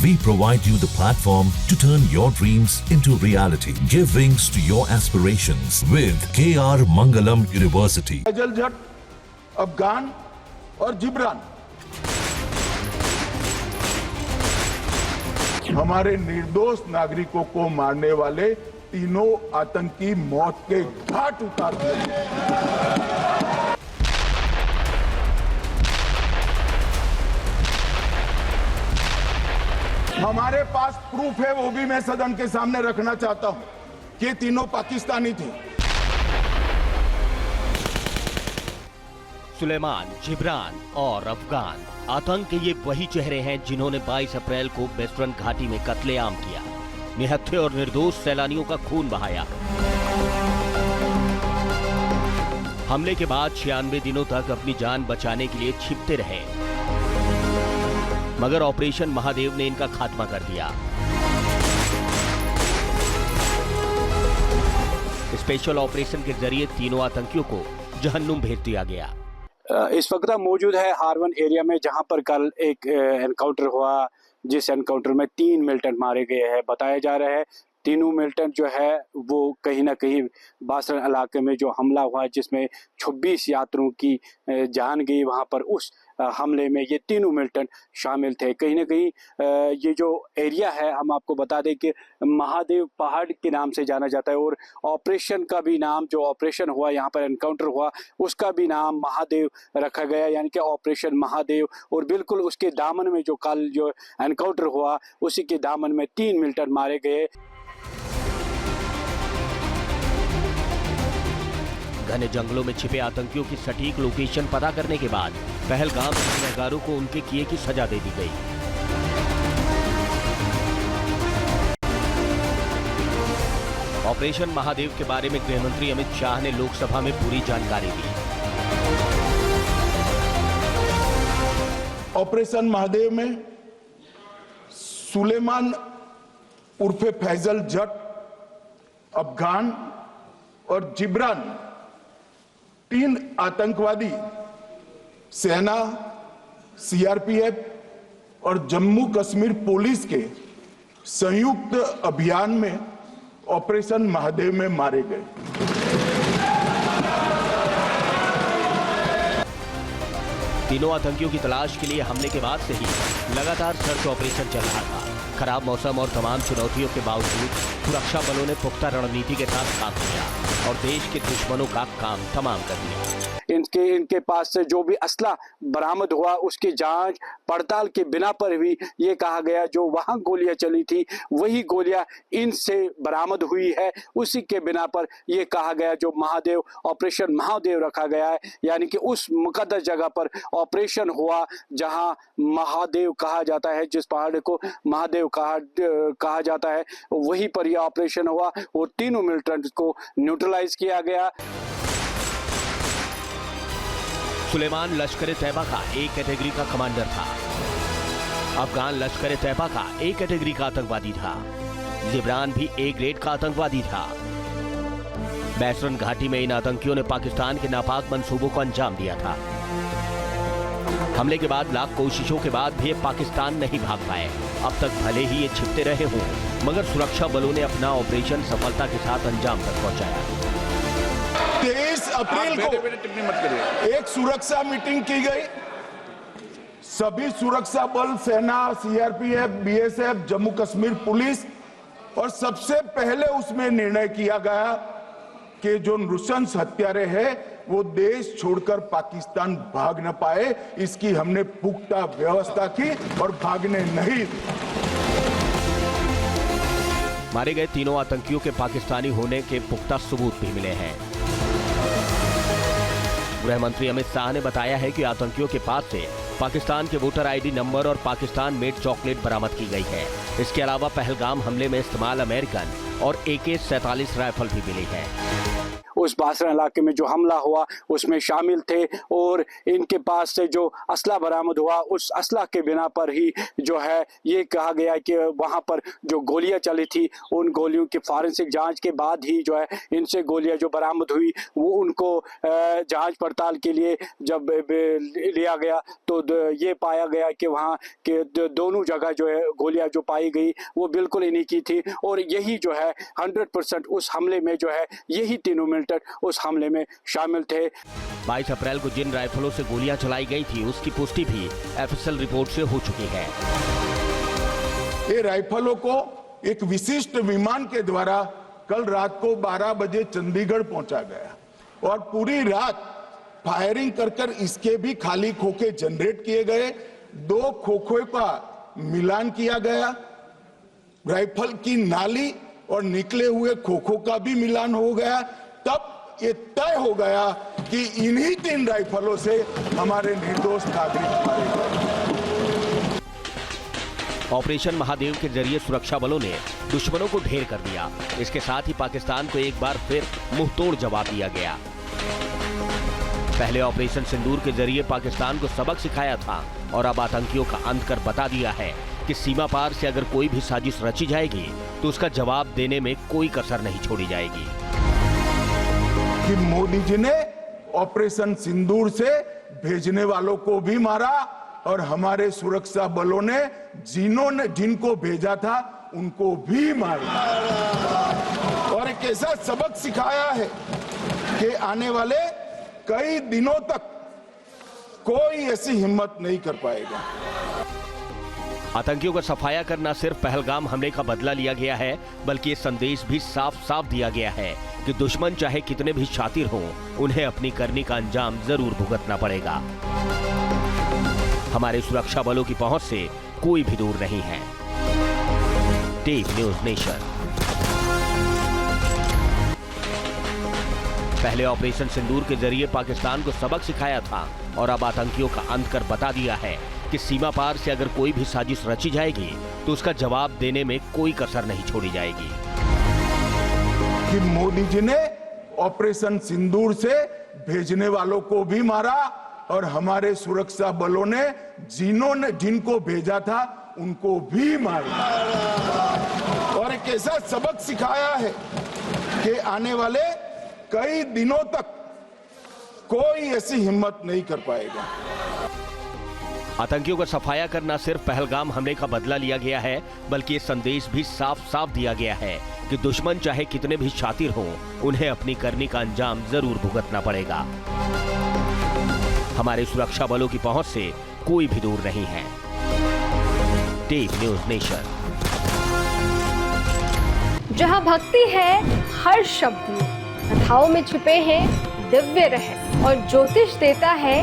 We provide you the platform to turn your dreams into reality. Give wings to your aspirations with KR Mangalam University. Faizal जट, अफगान और जिब्रान हमारे निर्दोष नागरिकों को मारने वाले तीनों आतंकी मौत के घाट उतार दिए। हमारे पास प्रूफ है, वो भी मैं सदन के सामने रखना चाहता हूं कि तीनों पाकिस्तानी थे। सुलेमान, जिब्रान और अफगान आतंक के ये वही चेहरे हैं जिन्होंने 22 अप्रैल को वेस्टर्न घाटी में कत्लेआम किया, निहत्थे और निर्दोष सैलानियों का खून बहाया। हमले के बाद 96 दिनों तक अपनी जान बचाने के लिए छिपते रहे, मगर ऑपरेशन महादेव ने इनका खात्मा कर दिया। स्पेशल ऑपरेशन के जरिए तीनों आतंकियों को जहन्नुम भेज दिया गया। इस वक्त हम मौजूद है हारवन एरिया में, जहां पर कल एक एनकाउंटर हुआ, जिस एनकाउंटर में 3 मिलिटेंट मारे गए हैं। बताया जा रहा है तीनों मिलिटेंट जो है वो कहीं ना कहीं बासरण इलाके में जो हमला हुआ, जिसमें 26 यात्रियों की जान गई वहां पर, उस हमले में ये तीनों मिलिटेंट शामिल थे। कहीं ना कहीं ये जो एरिया है, हम आपको बता दें कि महादेव पहाड़ के नाम से जाना जाता है, और ऑपरेशन का भी नाम, जो ऑपरेशन हुआ यहाँ पर एनकाउंटर हुआ, उसका भी नाम महादेव रखा गया, यानी कि ऑपरेशन महादेव। और बिल्कुल उसके दामन में जो कल जो एनकाउंटर हुआ, उसी के दामन में 3 मिलिटेंट मारे गए। घने जंगलों में छिपे आतंकियों की सटीक लोकेशन पता करने के बाद पहलगाम के गुनहगारों को उनके किए की सजा दे दी गई। ऑपरेशन महादेव के बारे में गृह मंत्री अमित शाह ने लोकसभा में पूरी जानकारी दी। ऑपरेशन महादेव में सुलेमान उर्फे फैजल जट, अफगान और जिब्रान 3 आतंकवादी सेना, सीआरपीएफ और जम्मू कश्मीर पुलिस के संयुक्त अभियान में ऑपरेशन महादेव में मारे गए। तीनों आतंकियों की तलाश के लिए हमले के बाद से ही लगातार सर्च ऑपरेशन चल रहा था। खराब मौसम और तमाम चुनौतियों के बावजूद सुरक्षा बलों ने पुख्ता रणनीति के साथ काम किया और देश के दुश्मनों का काम तमाम कर दिया। इनके पास से जो भी असला बरामद हुआ, उसकी जांच पड़ताल के बिना पर भी ये कहा गया जो वहां गोलियां चली थी वही गोलियां इनसे बरामद हुई है। उसी के बिना पर ये कहा गया जो महादेव, ऑपरेशन महादेव रखा गया है, यानी कि उस मुकद्दस जगह पर ऑपरेशन हुआ जहां महादेव कहा जाता है, जिस पहाड़ को महादेव कहा जाता है, वहीं पर यह ऑपरेशन हुआ और तीनों मिलिटेंट्स को न्यूट्रलाइज किया गया। सुलेमान लश्कर तैयबा का ए कैटेगरी का कमांडर था। अफगान लश्कर तैयबा का ए कैटेगरी का आतंकवादी था। जिब्रान भी ए ग्रेड का आतंकवादी था। वेस्टर्न घाटी में इन आतंकियों ने पाकिस्तान के नापाक मंसूबों को अंजाम दिया था। हमले के बाद लाख कोशिशों के बाद भी ये पाकिस्तान नहीं भाग पाए। अब तक भले ही ये छिपते रहे हों, मगर सुरक्षा बलों ने अपना ऑपरेशन सफलता के साथ अंजाम तक पहुंचाया। 23 अप्रैल को एक सुरक्षा मीटिंग की गई। सभी सुरक्षा बल, सेना, CRPF, BSF, Jammu Kashmir police, और सबसे पहले उसमें निर्णय किया गया कि जो नृशंस हत्यारे हैं वो देश छोड़कर पाकिस्तान भाग न पाए, इसकी हमने पुख्ता व्यवस्था की और भागने नहीं। मारे गए तीनों आतंकियों के पाकिस्तानी होने के पुख्ता सबूत भी मिले हैं। गृह मंत्री अमित शाह ने बताया है कि आतंकियों के पास से पाकिस्तान के वोटर आईडी नंबर और पाकिस्तान मेड चॉकलेट बरामद की गई है। इसके अलावा पहलगाम हमले में इस्तेमाल अमेरिकन और AK-47 राइफल भी मिली है। उस बासरा इलाके में जो हमला हुआ उसमें शामिल थे, और इनके पास से जो असला बरामद हुआ उस असला के बिना पर ही जो है ये कहा गया कि वहाँ पर जो गोलियां चली थी उन गोलियों की फॉरेंसिक जांच के बाद ही जो है इनसे गोलियां जो बरामद हुई वो उनको जांच पड़ताल के लिए जब लिया गया तो ये पाया गया कि वहाँ के दोनों जगह जो है गोलियां जो पाई गई वो बिल्कुल इन्हीं की थी, और यही जो है 100% उस हमले में जो है यही तीनों मिलिटेंट उस हमले में शामिल थे। 22 अप्रैल को जिन राइफलों से गोलियां चलाई गई थी उसकी पुष्टि भी एफएसएल रिपोर्ट से हो चुकी है। ये राइफलों को एक विशिष्ट विमान के द्वारा कल रात को 12 बजे चंडीगढ़ पहुंचा गया और पूरी रात फायरिंग कर इसके भी खाली खोखे जनरेट किए गए, 2 खोखे का मिलान किया गया, राइफल की नाली और निकले हुए खोखों का भी मिलान हो गया। तब ये तय हो गया कि इन्हीं 3 राइफलों से हमारे निर्दोष नागरिक मारे गए। ऑपरेशन महादेव के जरिए सुरक्षा बलों ने दुश्मनों को ढेर कर दिया। इसके साथ ही पाकिस्तान को एक बार फिर मुंहतोड़ जवाब दिया गया। पहले ऑपरेशन सिंदूर के जरिए पाकिस्तान को सबक सिखाया था और अब आतंकियों का अंत कर बता दिया है कि सीमा पार से अगर कोई भी साजिश रची जाएगी तो उसका जवाब देने में कोई कसर नहीं छोड़ी जाएगी। कि मोदी जी ने ऑपरेशन सिंदूर से भेजने वालों को भी मारा और हमारे सुरक्षा बलों ने जिनको भेजा था उनको भी मारा, और एक ऐसा सबक सिखाया है कि आने वाले कई दिनों तक कोई ऐसी हिम्मत नहीं कर पाएगा। आतंकियों का सफाया कर न सिर्फ पहलगाम हमले का बदला लिया गया है, बल्कि ये संदेश भी साफ साफ दिया गया है कि दुश्मन चाहे कितने भी शातिर हों, उन्हें अपनी करनी का अंजाम जरूर भुगतना पड़ेगा। हमारे सुरक्षा बलों की पहुंच से कोई भी दूर नहीं है। Tape news nation. पहले ऑपरेशन सिंदूर के जरिए पाकिस्तान को सबक सिखाया था और अब आतंकियों का अंत कर बता दिया है कि सीमा पार से अगर कोई भी साजिश रची जाएगी तो उसका जवाब देने में कोई कसर नहीं छोड़ी जाएगी। कि मोदी जी ने ऑपरेशन सिंदूर से भेजने वालों को भी मारा और हमारे सुरक्षा बलों ने जिनको भेजा था उनको भी मारा, और एक ऐसा सबक सिखाया है कि आने वाले कई दिनों तक कोई ऐसी हिम्मत नहीं कर पाएगा। आतंकियों का सफाया कर न सिर्फ पहलगाम हमले का बदला लिया गया है, बल्कि ये संदेश भी साफ साफ दिया गया है कि दुश्मन चाहे कितने भी शातिर हों, उन्हें अपनी करनी का अंजाम जरूर भुगतना पड़ेगा। हमारे सुरक्षा बलों की पहुंच से कोई भी दूर नहीं है। Tape news nation. जहां भक्ति है हर शब्द में, कथाओं में छुपे हैं दिव्य रहस्य और ज्योतिष देता है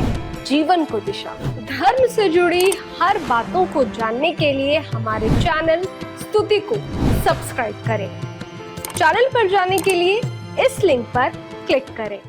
जीवन को दिशा। धर्म से जुड़ी हर बातों को जानने के लिए हमारे चैनल स्तुति को सब्सक्राइब करें। चैनल पर जाने के लिए इस लिंक पर क्लिक करें।